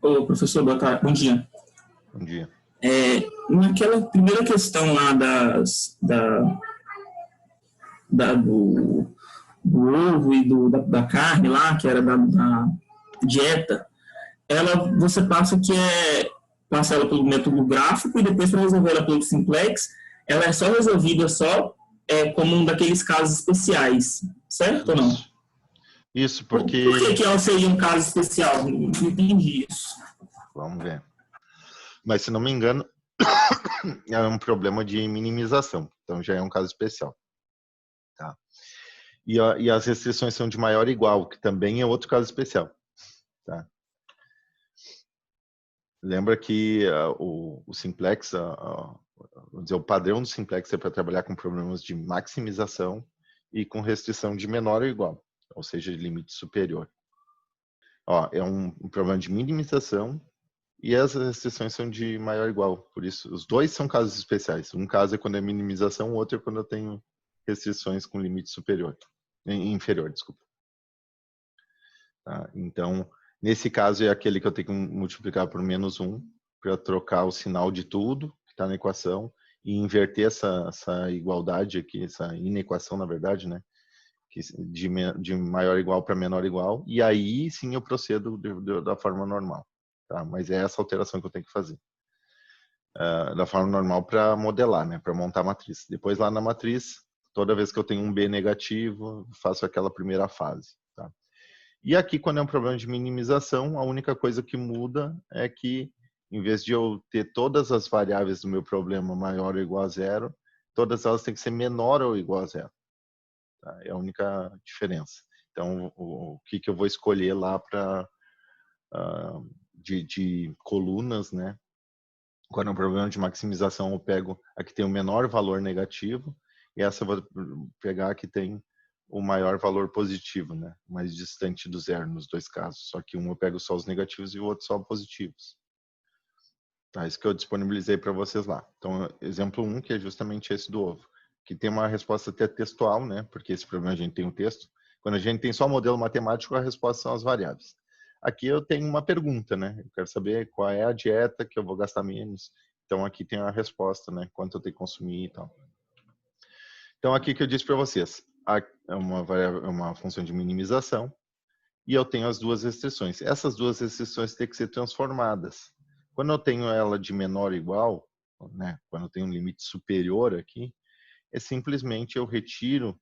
Ô, professor, boa tarde, bom dia. Bom dia. Naquela primeira questão lá do ovo e da carne lá, que era da dieta, você passa ela pelo método gráfico e depois para resolver ela pelo simplex, ela é só resolvida como um daqueles casos especiais, certo ou não? Isso, porque... Por que ela seria um caso especial? Não entendi isso. Vamos ver. Mas, se não me engano, é um problema de minimização. Então, já é um caso especial. Tá? E as restrições são de maior ou igual, que também é outro caso especial. Tá? Lembra que o simplex, vamos dizer, o padrão do simplex é para trabalhar com problemas de maximização e com restrição de menor ou igual, ou seja, de limite superior. É um problema de minimização e as restrições são de maior ou igual. Por isso, os dois são casos especiais. Um caso é quando é minimização, o outro é quando eu tenho restrições com limite superior, inferior, desculpa. Tá? Então, nesse caso é aquele que eu tenho que multiplicar por -1 para trocar o sinal de tudo que está na equação e inverter essa igualdade aqui, essa inequação, na verdade, né? De maior igual para menor igual, e aí sim eu procedo da forma normal. Tá? Mas é essa alteração que eu tenho que fazer. Da forma normal para modelar, né? Para montar a matriz. Depois lá na matriz, toda vez que eu tenho um B negativo, faço aquela primeira fase. Tá? E aqui, quando é um problema de minimização, a única coisa que muda é que, em vez de eu ter todas as variáveis do meu problema maior ou igual a zero, todas elas têm que ser menor ou igual a zero. Tá? É a única diferença. Então, o que eu vou escolher lá para de colunas, né? Quando é um problema de maximização, eu pego a que tem o menor valor negativo e essa eu vou pegar a que tem o maior valor positivo, né? Mais distante do zero nos dois casos. Só que um eu pego só os negativos e o outro só os positivos. Tá? Isso que eu disponibilizei para vocês lá. Então, exemplo 1, que é justamente esse do ovo, que tem uma resposta até textual, né? Porque esse problema a gente tem um texto. Quando a gente tem só modelo matemático, a resposta são as variáveis. Aqui eu tenho uma pergunta, né? Eu quero saber qual é a dieta que eu vou gastar menos. Então, aqui tem a resposta, né? Quanto eu tenho que consumir e tal. Então, aqui que eu disse para vocês, é uma função de minimização e eu tenho as duas restrições. Essas duas restrições têm que ser transformadas. Quando eu tenho ela de menor ou igual, né? Quando eu tenho um limite superior aqui, é simplesmente eu retiro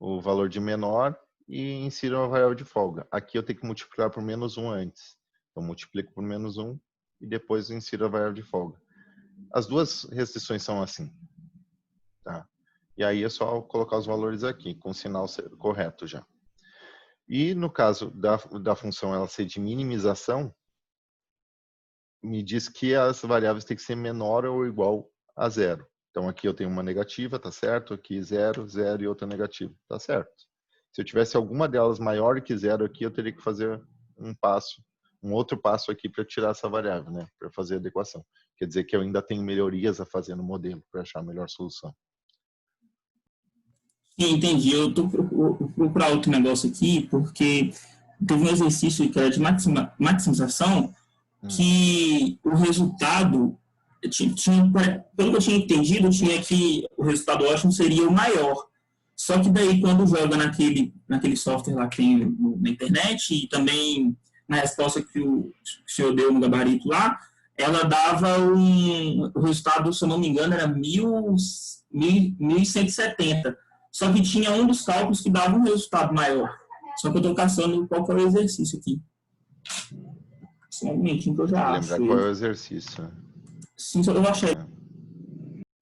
o valor de menor e insiro uma variável de folga. Aqui eu tenho que multiplicar por -1 antes. Então, multiplico por -1 e depois eu insiro a variável de folga. As duas restrições são assim. Tá? E aí é só colocar os valores aqui, com o sinal correto já. E no caso da função ela ser de minimização, me diz que as variáveis têm que ser menor ou igual a zero. Então aqui eu tenho uma negativa, tá certo? Aqui 0, 0 e outra negativa, tá certo? Se eu tivesse alguma delas maior que zero aqui, eu teria que fazer um outro passo aqui para tirar essa variável, né? Para fazer a adequação. Quer dizer que eu ainda tenho melhorias a fazer no modelo para achar a melhor solução. Sim, entendi. Eu vou procurar outro negócio aqui, porque teve um exercício que era de maximização, que o resultado, pelo que eu tinha entendido, tinha que o resultado ótimo seria o maior. Só que daí, quando joga naquele software lá que tem na internet e também na resposta que o senhor deu no gabarito lá, ela dava o resultado, se eu não me engano, era 1.170. Só que tinha um dos cálculos que dava um resultado maior. Só que eu estou caçando qual que é o exercício aqui. Só um momentinho que eu já acho. Lembrar qual é o exercício. Sim, eu achei.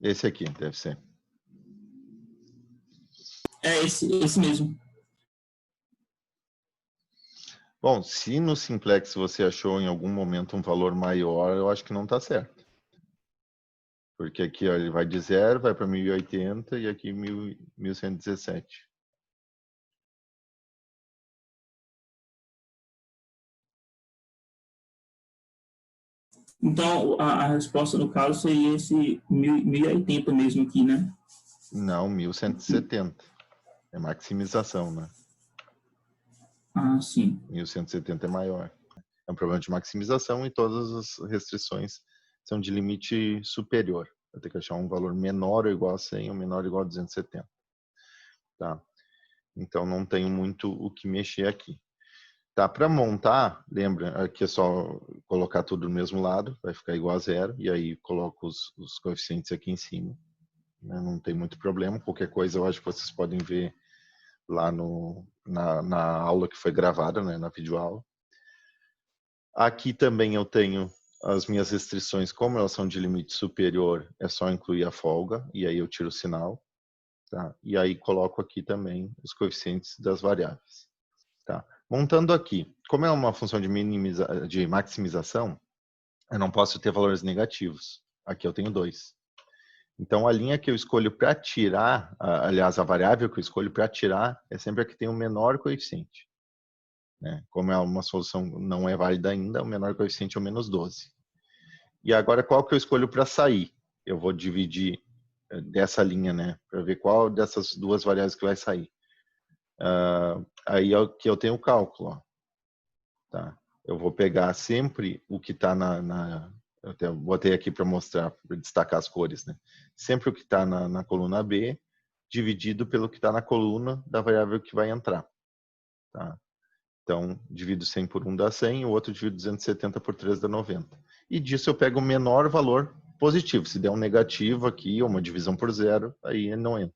Esse aqui, deve ser. É esse mesmo. Bom, se no simplex você achou em algum momento um valor maior, eu acho que não está certo. Porque aqui ó, ele vai de 0, vai para 1080 e aqui 1117. Então, a resposta no caso seria esse 1080 mesmo aqui, né? Não, 1170. É maximização, né? Ah, sim. 1170 é maior. É um problema de maximização e todas as restrições são de limite superior. Eu tenho que achar um valor menor ou igual a 100 ou menor ou igual a 270. Tá? Então, não tenho muito o que mexer aqui. Tá, para montar, lembra, aqui é só colocar tudo no mesmo lado, vai ficar igual a zero, e aí coloco os coeficientes aqui em cima. Né? Não tem muito problema, qualquer coisa eu acho que vocês podem ver lá na aula que foi gravada, né, na videoaula. Aqui também eu tenho as minhas restrições, como elas são de limite superior, é só incluir a folga, e aí eu tiro o sinal. Tá? E aí coloco aqui também os coeficientes das variáveis. Tá? Montando aqui, como é uma função de maximização, eu não posso ter valores negativos. Aqui eu tenho 2. Então, a linha que eu escolho para tirar, aliás, a variável que eu escolho para tirar é sempre a que tem o menor coeficiente. Né? Como é uma solução não é válida ainda, o menor coeficiente é o menos 12. E agora, qual que eu escolho para sair? Eu vou dividir dessa linha, né, para ver qual dessas duas variáveis que vai sair. Aí é que eu tenho o cálculo. Ó. Tá? Eu vou pegar sempre o que está eu até botei aqui para mostrar, para destacar as cores, né? Sempre o que está na coluna B, dividido pelo que está na coluna da variável que vai entrar. Tá? Então, divido 100 por 1 dá 100, o outro divido 270 por 3 dá 90. E disso eu pego o menor valor positivo. Se der um negativo aqui, ou uma divisão por zero, aí não entra.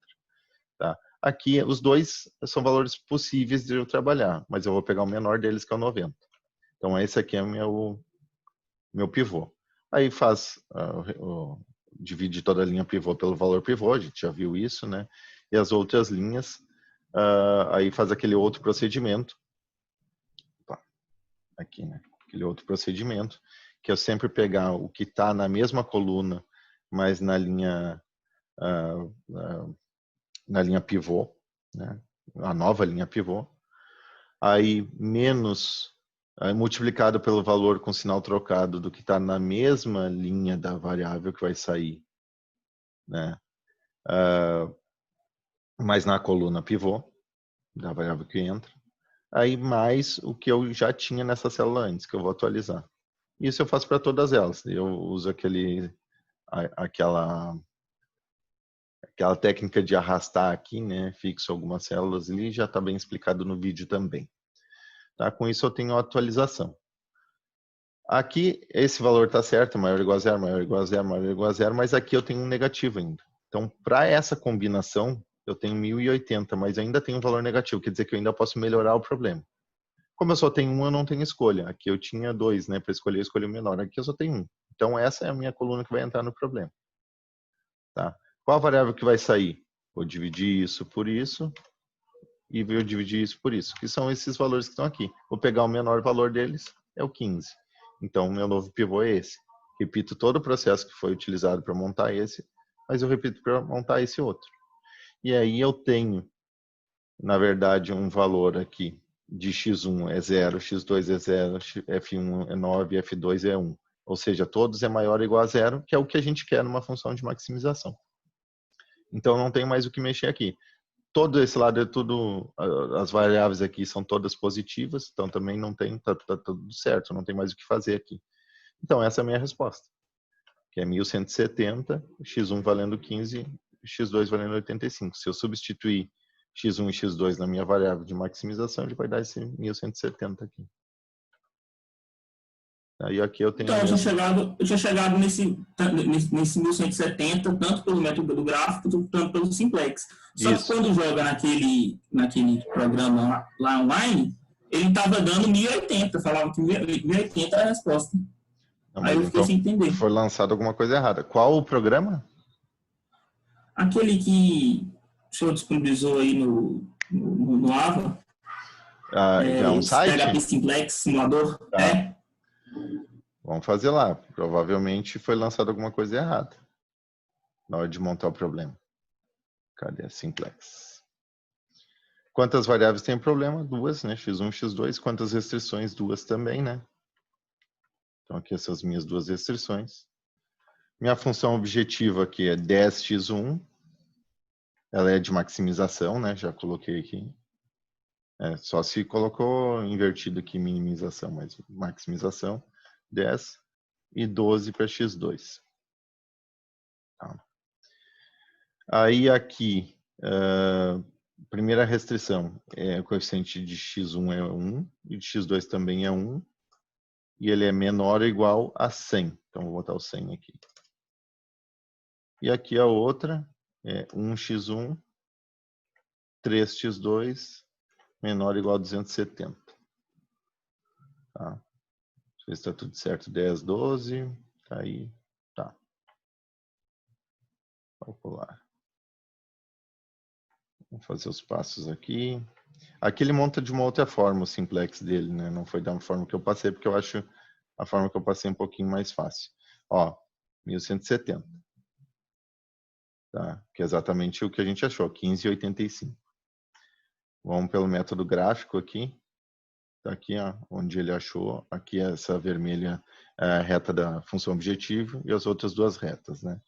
Tá? Aqui, os dois são valores possíveis de eu trabalhar, mas eu vou pegar o menor deles, que é o 90. Então, esse aqui é o meu pivô. Aí divide toda a linha pivô pelo valor pivô, a gente já viu isso, né? E as outras linhas, aí faz aquele outro procedimento. Aqui, né? Aquele outro procedimento, que é sempre pegar o que está na mesma coluna, mas na linha pivô, né? A nova linha pivô, aí menos multiplicado pelo valor com sinal trocado do que está na mesma linha da variável que vai sair, né? Mas na coluna pivô da variável que entra, aí mais o que eu já tinha nessa célula antes, que eu vou atualizar. Isso eu faço para todas elas. Eu uso aquela técnica de arrastar aqui, né? Fixo algumas células ali, já está bem explicado no vídeo também. Tá? Com isso eu tenho a atualização. Aqui, esse valor está certo, maior ou igual a zero, maior ou igual a zero, maior ou igual a zero, mas aqui eu tenho um negativo ainda. Então, para essa combinação, eu tenho 1080, mas ainda tenho um valor negativo, quer dizer que eu ainda posso melhorar o problema. Como eu só tenho um, eu não tenho escolha. Aqui eu tinha 2, né? Para escolher, eu escolhi o menor. Aqui eu só tenho 1. Então, essa é a minha coluna que vai entrar no problema. Tá? Qual a variável que vai sair? Vou dividir isso por isso e vou dividir isso por isso, que são esses valores que estão aqui. Vou pegar o menor valor deles, é o 15. Então, o meu novo pivô é esse. Repito todo o processo que foi utilizado para montar esse, mas eu repito para montar esse outro. E aí eu tenho, na verdade, um valor aqui de x1 é 0, x2 é 0, f1 é 9, f2 é 1. Ou seja, todos é maior ou igual a 0, que é o que a gente quer numa função de maximização. Então, não tem mais o que mexer aqui. Todo esse lado é tudo, as variáveis aqui são todas positivas, então também não tem, tá tudo certo, não tem mais o que fazer aqui. Então, essa é a minha resposta, que é 1170, x1 valendo 15, x2 valendo 85. Se eu substituir x1 e x2 na minha variável de maximização, ele vai dar esse 1170 aqui. Aí aqui eu tenho então, eu tinha chegado nesse 1170, tanto pelo método do gráfico, tanto pelo simplex. Só que quando joga naquele programa lá online, ele estava dando 1080, falava que 1080 era a resposta. Não, aí eu fiquei então, sem entender. Foi lançado alguma coisa errada. Qual o programa? Aquele que o senhor disponibilizou aí no AVA. É um site? PHP Simplex, simulador. Tá. Vamos fazer lá. Provavelmente foi lançado alguma coisa errada na hora de montar o problema. Cadê a Simplex? Quantas variáveis tem problema? 2, né? x1, x2. Quantas restrições? 2 também, né? Então aqui essas minhas 2 restrições. Minha função objetiva aqui é 10x1. Ela é de maximização, né? Já coloquei aqui. Só se colocou invertido aqui minimização, mas maximização 10 e 12 para x2. Tá. Aí aqui, primeira restrição, o coeficiente de x1 é 1 e de x2 também é 1 e ele é menor ou igual a 100. Então vou botar o 100 aqui. E aqui a outra é 1x1, 3x2 menor ou igual a 270. Tá? Deixa eu ver se está tudo certo. 10, 12. Tá aí. Tá. Calcular. Vou fazer os passos aqui. Aqui ele monta de uma outra forma o simplex dele, né? Não foi da forma que eu passei, porque eu acho a forma que eu passei um pouquinho mais fácil. Ó, 1170. Tá? Que é exatamente o que a gente achou, 15,85. Vamos pelo método gráfico aqui. Tá aqui, ó, onde ele achou. Aqui essa vermelha é a reta da função objetivo e as outras duas retas, né?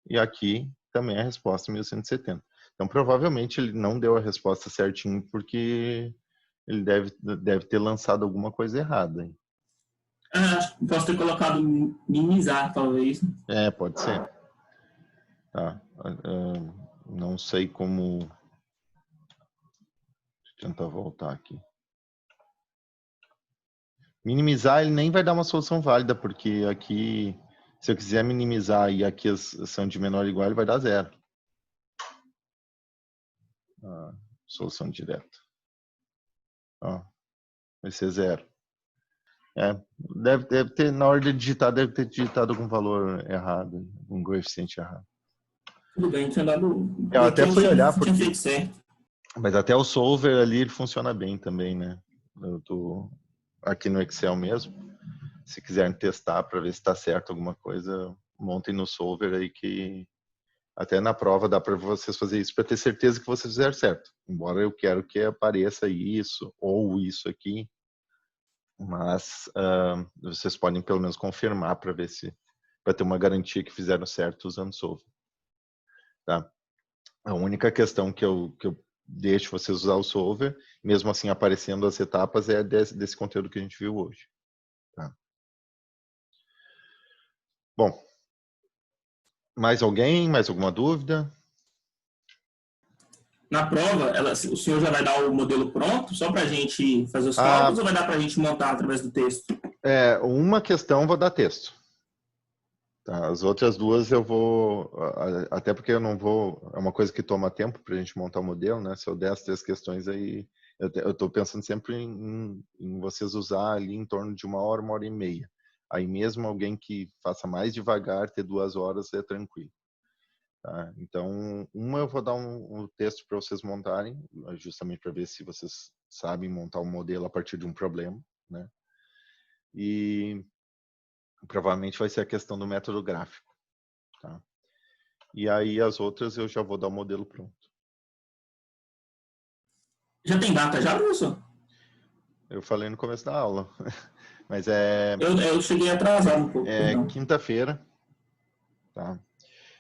E aqui também é a resposta 1170. Então, provavelmente ele não deu a resposta certinho porque ele deve ter lançado alguma coisa errada. Hein? Posso ter colocado minimizar, talvez. Pode ser. Tá. Não sei como... Deixa eu tentar voltar aqui. Minimizar, ele nem vai dar uma solução válida, porque aqui, se eu quiser minimizar e aqui as são de menor ou igual, ele vai dar 0. Solução direta. Ó, vai ser 0. Deve ter, na hora de digitar, deve ter digitado algum valor errado, um coeficiente errado. Tudo bem, tinha dado... Eu até fui olhar, tinha feito certo. Mas até o solver ali ele funciona bem também, né? Eu tô aqui no Excel mesmo. Se quiserem testar para ver se está certo alguma coisa, montem no solver aí que até na prova dá para vocês fazer isso para ter certeza que vocês fizeram certo. Embora eu quero que apareça isso ou isso aqui, mas vocês podem pelo menos confirmar para ver se para ter uma garantia que fizeram certo usando solver. Tá? A única questão que eu deixo vocês usar o solver, mesmo assim aparecendo as etapas, é desse conteúdo que a gente viu hoje. Tá? Bom, mais alguém? Mais alguma dúvida? Na prova, o senhor já vai dar o modelo pronto, só para a gente fazer os cálculos, ou vai dar para a gente montar através do texto? Uma questão eu vou dar texto. Tá? As outras duas eu vou... Até porque eu não vou... É uma coisa que toma tempo para a gente montar o modelo, né? Se eu der as 3 questões aí... Eu estou pensando sempre em vocês usar ali em torno de 1 hora, 1 hora e meia. Aí mesmo alguém que faça mais devagar, ter 2 horas é tranquilo. Tá? Então, eu vou dar um texto para vocês montarem, justamente para ver se vocês sabem montar um modelo a partir de um problema, né? E provavelmente vai ser a questão do método gráfico, tá? E aí as outras eu já vou dar o modelo pronto. Já tem data já, professor? Eu falei no começo da aula, mas Eu cheguei atrasado um pouco. Quinta-feira, tá?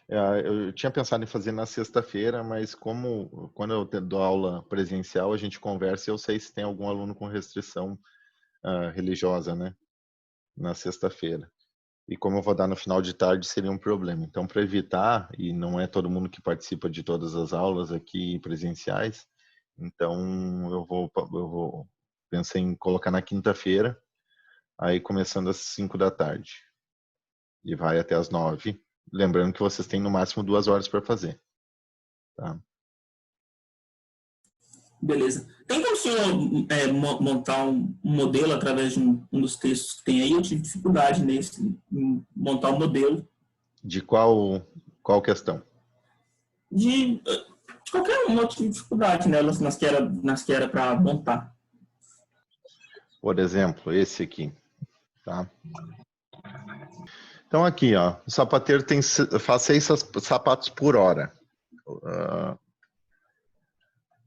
Eu tinha pensado em fazer na sexta-feira, mas quando eu dou aula presencial, a gente conversa e eu sei se tem algum aluno com restrição religiosa, né? Na sexta-feira. E como eu vou dar no final de tarde, seria um problema. Então, para evitar, e não é todo mundo que participa de todas as aulas aqui presenciais, então eu pensei em colocar na quinta-feira, aí começando às 5 da tarde. E vai até às 9. Lembrando que vocês têm no máximo 2 horas para fazer. Tá? Beleza. Tem como o senhor montar um modelo através de um dos textos que tem aí? Eu tive dificuldade em montar um modelo. De qual questão? De qualquer uma, eu tive dificuldade nelas, nas que era para montar. Por exemplo, esse aqui. Tá? Então aqui, ó, o sapateiro faz 6 sapatos por hora.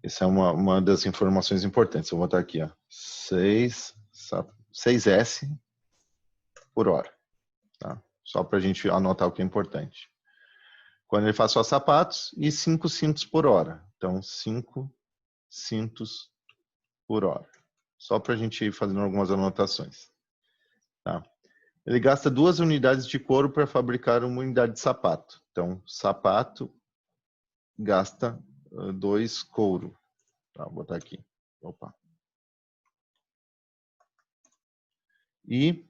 Essa é uma das informações importantes. Eu vou botar aqui, ó, 6S por hora. Tá? Só para a gente anotar o que é importante. Quando ele faz só sapatos e 5 cintos por hora. Então, 5 cintos por hora. Só para a gente ir fazendo algumas anotações. Tá? Ele gasta 2 unidades de couro para fabricar uma unidade de sapato. Então, sapato gasta 2 couro. Tá, vou botar aqui. Opa. E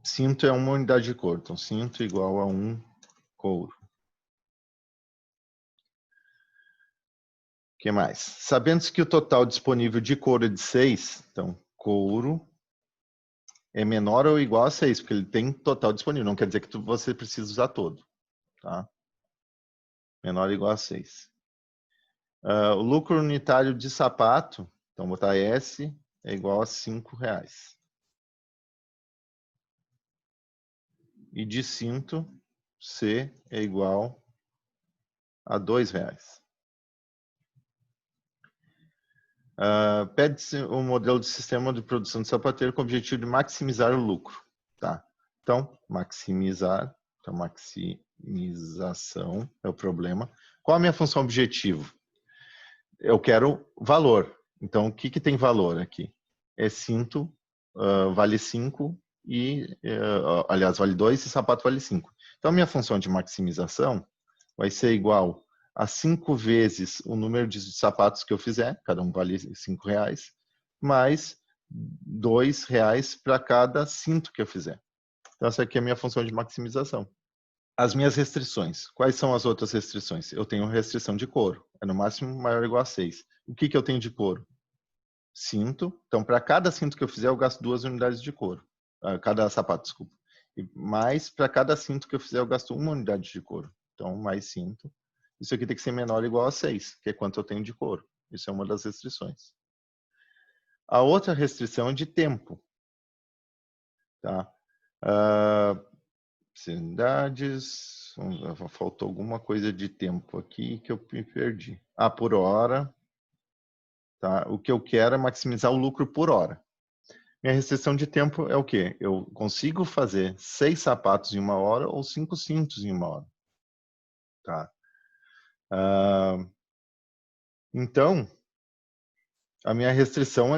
cinto é uma unidade de couro. Então, cinto igual a 1 couro. O que mais? Sabendo que o total disponível de couro é de 6, então, couro é menor ou igual a 6, porque ele tem total disponível. Não quer dizer que você precisa usar todo. Tá? Menor ou igual a 6. O lucro unitário de sapato, então vou botar S, é igual a R$5. E de cinto, C é igual a R$2. Pede-se um modelo de sistema de produção de sapateiro com o objetivo de maximizar o lucro. Tá? Então, maximizar. Então, maximização é o problema. Qual a minha função objetivo? Eu quero valor. Então, o que tem valor aqui? É cinto, vale 5 e, aliás, vale 2 e sapato vale 5. Então, a minha função de maximização vai ser igual a 5 vezes o número de sapatos que eu fizer, cada um vale R$5, mais R$2 para cada cinto que eu fizer. Então, essa aqui é a minha função de maximização. As minhas restrições. Quais são as outras restrições? Eu tenho restrição de couro. É no máximo maior ou igual a 6. O que eu tenho de couro? Cinto. Então, para cada cinto que eu fizer, eu gasto 2 unidades de couro. Cada sapato, desculpa. E mais, para cada cinto que eu fizer, eu gasto 1 unidade de couro. Então, mais cinto. Isso aqui tem que ser menor ou igual a 6, que é quanto eu tenho de couro. Isso é uma das restrições. A outra restrição é de tempo. Tá? Unidades. Faltou alguma coisa de tempo aqui que eu me perdi. Por hora. Tá? O que eu quero é maximizar o lucro por hora. Minha restrição de tempo é o quê? Eu consigo fazer 6 sapatos em 1 hora ou 5 cintos em 1 hora. Tá? Então, a minha restrição,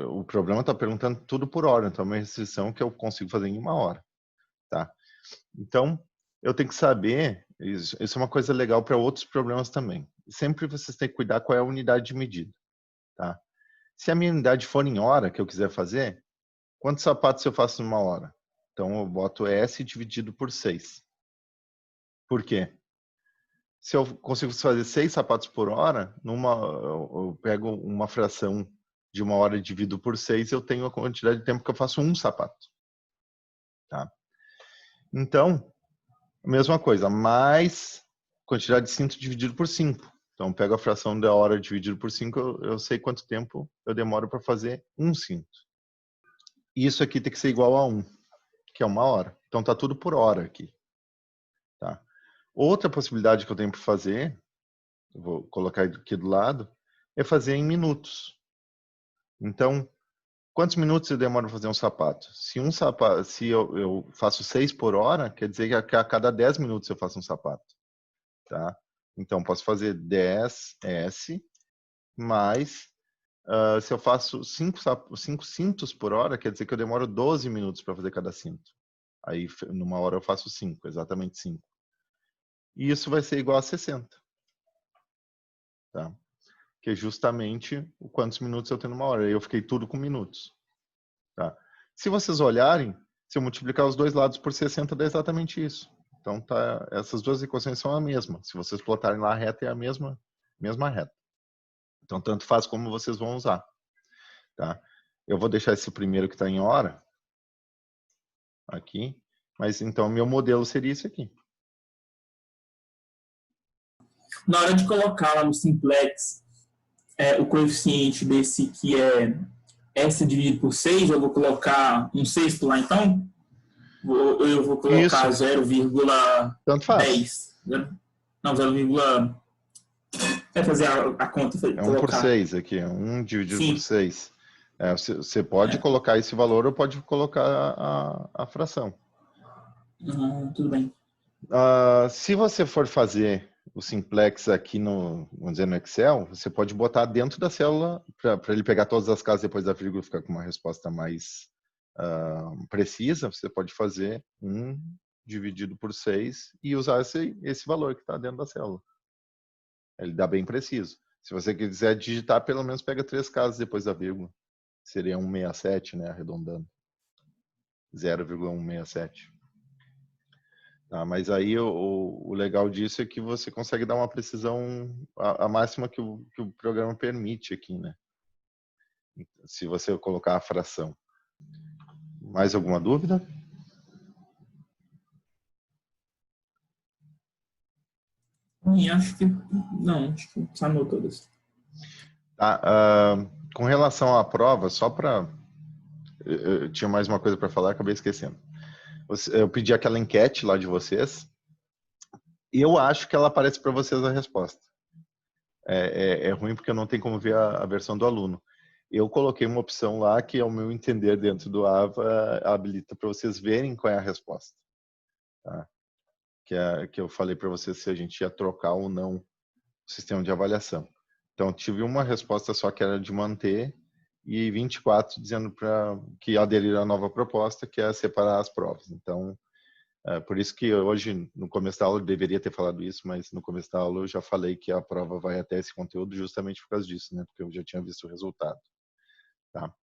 o problema está perguntando tudo por hora, então a minha restrição é que eu consigo fazer em 1 hora. Tá? Então, eu tenho que saber, isso é uma coisa legal para outros problemas também. Sempre vocês têm que cuidar qual é a unidade de medida. Tá? Se a minha unidade for em hora, que eu quiser fazer, quantos sapatos eu faço em 1 hora? Então, eu boto S dividido por 6. Por quê? Se eu consigo fazer 6 sapatos por hora, eu pego uma fração de 1 hora e divido por 6, eu tenho a quantidade de tempo que eu faço 1 sapato. Tá? Então, a mesma coisa, mais quantidade de cinto dividido por 5. Então, eu pego a fração da hora dividido por 5, eu sei quanto tempo eu demoro para fazer 1 cinto. E isso aqui tem que ser igual a 1, que é 1 hora. Então, tá tudo por hora aqui. Tá? Outra possibilidade que eu tenho para fazer, eu vou colocar aqui do lado, é fazer em minutos. Então, quantos minutos eu demoro para fazer um sapato? Se eu faço 6 por hora, quer dizer que a cada 10 minutos eu faço um sapato. Tá? Então, posso fazer 10S mais, se eu faço 5 cintos por hora, quer dizer que eu demoro 12 minutos para fazer cada cinto. Aí, numa hora eu faço 5, exatamente 5. E isso vai ser igual a 60. Tá? Que é justamente o quantos minutos eu tenho numa hora. Aí eu fiquei tudo com minutos. Tá? Se vocês olharem, se eu multiplicar os dois lados por 60, dá exatamente isso. Então, tá, essas duas equações são a mesma. Se vocês plotarem lá a reta, é a mesma reta. Então, tanto faz como vocês vão usar. Tá? Eu vou deixar esse primeiro que está em hora aqui. Mas, então, meu modelo seria esse aqui. Na hora de colocar lá no simplex o coeficiente desse que é S dividido por 6, eu vou colocar um sexto lá então? Eu vou colocar 0,10. Tanto faz. Não, 0, vai fazer a conta. É 1 por 6 aqui, 1 dividido por 6. Você pode colocar esse valor ou pode colocar a fração. Tudo bem. Se você for fazer o simplex aqui vamos dizer, no Excel, você pode botar dentro da célula para ele pegar todas as casas depois da vírgula e ficar com uma resposta mais precisa. Você pode fazer 1 dividido por 6 e usar esse valor que está dentro da célula. Ele dá bem preciso. Se você quiser digitar, pelo menos pega 3 casas depois da vírgula. Seria 167, né, arredondando. 0,167. Tá, mas aí o legal disso é que você consegue dar uma precisão a máxima que o programa permite aqui, né? Se você colocar a fração. Mais alguma dúvida? Acho que não, acho que sanou todas. Tá, com relação à prova, só para... Eu tinha mais uma coisa para falar, acabei esquecendo. Eu pedi aquela enquete lá de vocês e eu acho que ela aparece para vocês a resposta. É ruim porque eu não tenho como ver a versão do aluno. Eu coloquei uma opção lá que, ao meu entender, dentro do AVA, habilita para vocês verem qual é a resposta. Tá? Que eu falei para vocês se a gente ia trocar ou não o sistema de avaliação. Então, tive uma resposta só que era de manter e 24 dizendo que aderiram à nova proposta, que é separar as provas. Então, por isso que hoje, no começo da aula, eu deveria ter falado isso, mas no começo da aula eu já falei que a prova vai até esse conteúdo justamente por causa disso, né? Porque eu já tinha visto o resultado. Tá?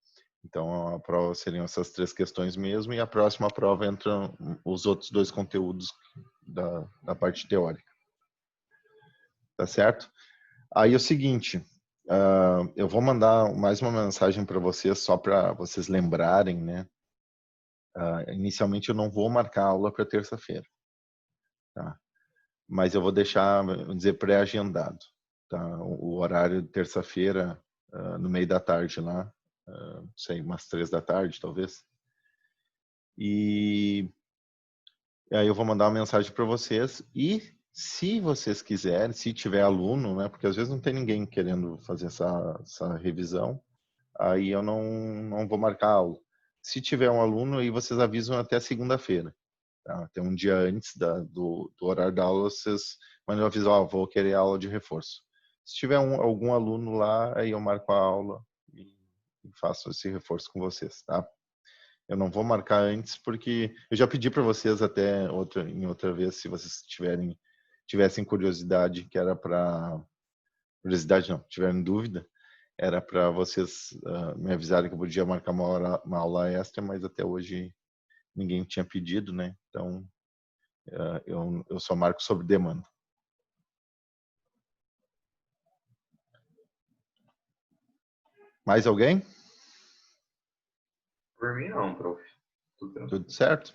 Então, a prova seriam essas 3 questões mesmo, e a próxima prova entram os outros 2 conteúdos da parte teórica. Tá certo? Aí é o seguinte, eu vou mandar mais uma mensagem para vocês, só para vocês lembrarem, né? Inicialmente eu não vou marcar a aula para terça-feira, tá? Mas eu vou deixar, vamos dizer, pré-agendado, tá? O horário de terça-feira, no meio da tarde lá, não sei, umas 3 da tarde, talvez. E aí eu vou mandar uma mensagem para vocês e, se vocês quiserem, se tiver aluno, né? Porque às vezes não tem ninguém querendo fazer essa revisão, aí eu não vou marcar a aula. Se tiver um aluno, aí vocês avisam até segunda-feira. Tá? Até um dia antes do horário da aula, vocês mandam avisar, vou querer aula de reforço. Se tiver algum aluno lá, aí eu marco a aula e faço esse reforço com vocês, tá? Eu não vou marcar antes porque eu já pedi para vocês até em outra vez, se vocês tivessem curiosidade, que era para... Curiosidade não, tiverem dúvida, era para vocês me avisarem que eu podia marcar uma aula extra, mas até hoje ninguém tinha pedido, né? Então, eu só marco sob demanda. Mais alguém? Por mim não, prof. Tudo certo?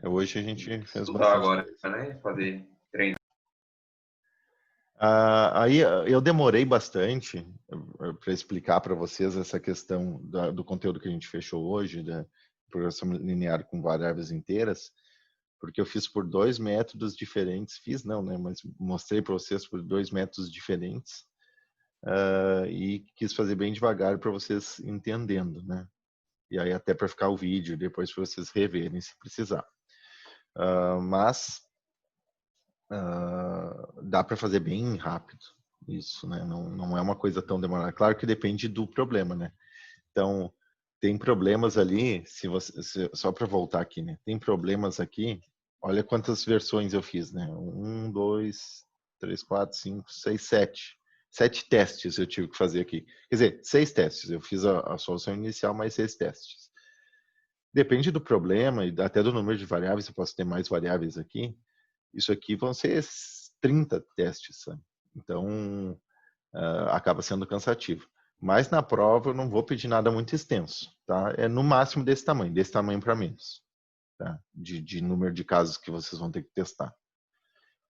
Hoje a gente fez Estudar bastante agora, coisa. né? Fazer treino. Aí eu demorei bastante para explicar para vocês essa questão do conteúdo que a gente fechou hoje, da programação linear com variáveis inteiras, porque eu fiz por 2 métodos diferentes. Fiz não, né? Mas mostrei para vocês por 2 métodos diferentes e quis fazer bem devagar para vocês entendendo, né? E aí até para ficar o vídeo depois para vocês reverem se precisar. Mas dá para fazer bem rápido isso, né? Não é uma coisa tão demorada. Claro que depende do problema, né? Então, tem problemas ali, só para voltar aqui, né? Tem problemas aqui, olha quantas versões eu fiz, né? 1, 2, 3, 4, 5, 6, 7. 7 testes eu tive que fazer aqui. Quer dizer, 6 testes. Eu fiz a solução inicial, mais 6 testes. Depende do problema e até do número de variáveis, eu posso ter mais variáveis aqui. Isso aqui vão ser 30 testes, sabe? Então, acaba sendo cansativo. Mas na prova eu não vou pedir nada muito extenso, tá? É no máximo desse tamanho para menos, tá? De número de casos que vocês vão ter que testar.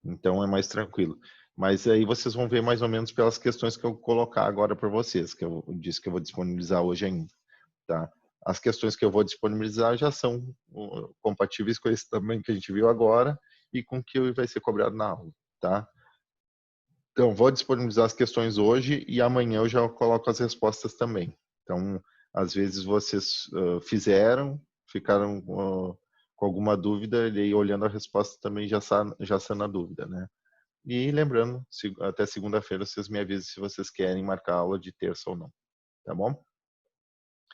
Então é mais tranquilo. Mas aí vocês vão ver mais ou menos pelas questões que eu vou colocar agora para vocês, que eu disse que eu vou disponibilizar hoje ainda, tá? As questões que eu vou disponibilizar já são compatíveis com esse tamanho que a gente viu agora e com o que vai ser cobrado na aula, tá? Então, vou disponibilizar as questões hoje e amanhã eu já coloco as respostas também. Então, às vezes vocês fizeram, ficaram com alguma dúvida e aí olhando a resposta também já sana a dúvida, né? E lembrando, até segunda-feira vocês me avisam se vocês querem marcar aula de terça ou não. Tá bom?